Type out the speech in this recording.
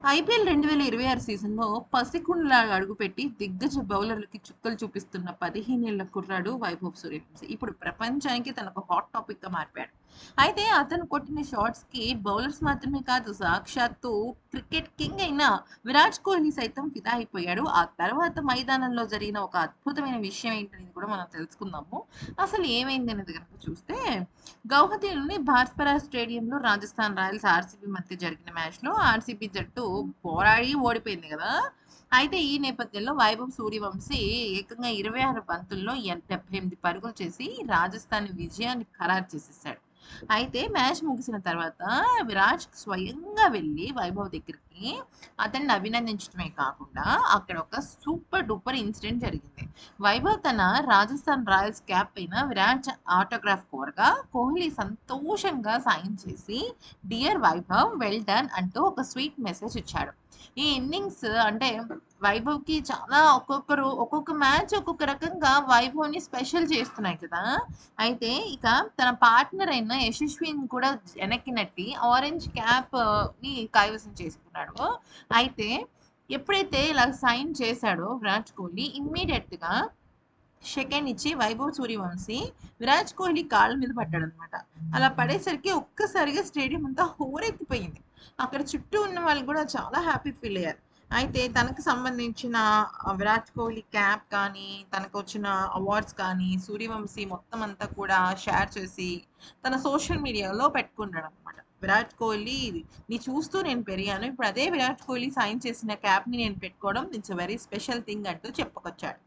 IPL 2026 సీజన్‌లో పసికుండలాగా అడుగుపెట్టి దిగ్గజ బౌలర్లకి చుక్కలు చూపిస్తున్న 15 ఏళ్ల కుర్రాడు వైభవ్ సూర్యవంశీ. ఇప్పుడు ప్రపంచానికి తనొక హాట్ టాపిక్‌గా మారిపోయాడు. అయితే అతను కొట్టిన షాట్స్‌కి బౌలర్స్ మాత్రమే కాదు, సాక్షాత్తు క్రికెట్ కింగ్ అయిన విరాట్ కోహ్లీ సైతం ఫిదా అయిపోయాడు. ఆ తర్వాత మైదానంలో జరిగిన ఒక అద్భుతమైన విషయం ఏంటనేది కూడా మనం తెలుసుకుందాము. అసలు ఏమైంది అనేది గనుక చూస్తే, గౌహతిలోని భాస్కర స్టేడియంలో రాజస్థాన్ రాయల్స్ ఆర్సీబీ మధ్య జరిగిన మ్యాచ్‌లో ఆర్సీబీ జట్టు పోరాడి ఓడిపోయింది కదా! అయితే ఈ నేపథ్యంలో వైభవ్ సూర్యవంశీ ఏకంగా 26 బంతుల్లో 78 పరుగులు చేసి రాజస్థాన్ విజయాన్ని ఖరారు చేసేసాడు. అయితే మ్యాచ్ ముగిసిన తర్వాత విరాట్ స్వయంగా వెళ్లి వైభవ్ దగ్గరికి అతన్ని అభినందించడమే కాకుండా అక్కడ ఒక సూపర్ డూపర్ ఇన్సిడెంట్ జరిగింది. వైభవ్ తన రాజస్థాన్ రాయల్స్ క్యాప్ పైన విరాట్ ఆటోగ్రాఫ్ కోరగా కోహ్లీ సంతోషంగా సైన్ చేసి డియర్ వైభవ్ వెల్ డన్ అంటూ ఒక స్వీట్ మెసేజ్ ఇచ్చాడు. ఈ ఇన్నింగ్స్ అంటే వైభవ్‌కి చాలా ఒక్కొక్క మ్యాచ్ ఒక్కొక్క రకంగా వైభవ్‌ని స్పెషల్ చేస్తున్నాయి కదా! అయితే ఇక తన పార్ట్నర్ అయిన యశస్విని కూడా వెనక్కి నెట్టి ఆరెంజ్ క్యాప్‌ని కైవసం చేసుకున్నాడు. అయితే ఎప్పుడైతే ఇలా సైన్ చేశాడో విరాట్ కోహ్లీ ఇమ్మీడియేట్‌గా సెకండ్ ఇచ్చి వైభవ్ సూర్యవంశీ విరాట్ కోహ్లీ కాళ్ళ మీద పడ్డాడనమాట. అలా పడేసరికి ఒక్కసారిగా స్టేడియం అంతా హోరెత్తిపోయింది. అక్కడ చుట్టూ ఉన్న వాళ్ళు కూడా చాలా హ్యాపీ ఫీల్ అయ్యారు. అయితే తనకు సంబంధించిన విరాట్ కోహ్లీ క్యాప్ కానీ, తనకొచ్చిన అవార్డ్స్ కానీ, సూర్యవంశీ మొత్తం అంతా కూడా షేర్ చేసి తన సోషల్ మీడియాలో పెట్టుకున్నాడనమాట. విరాట్ కోహ్లీని చూస్తూ నేను పెరిగాను. ఇప్పుడు అదే విరాట్ కోహ్లీ సైన్ చేసిన క్యాప్‌ని నేను పెట్టుకోవడం it's a very special thing అంటూ చెప్పుకొచ్చాడు.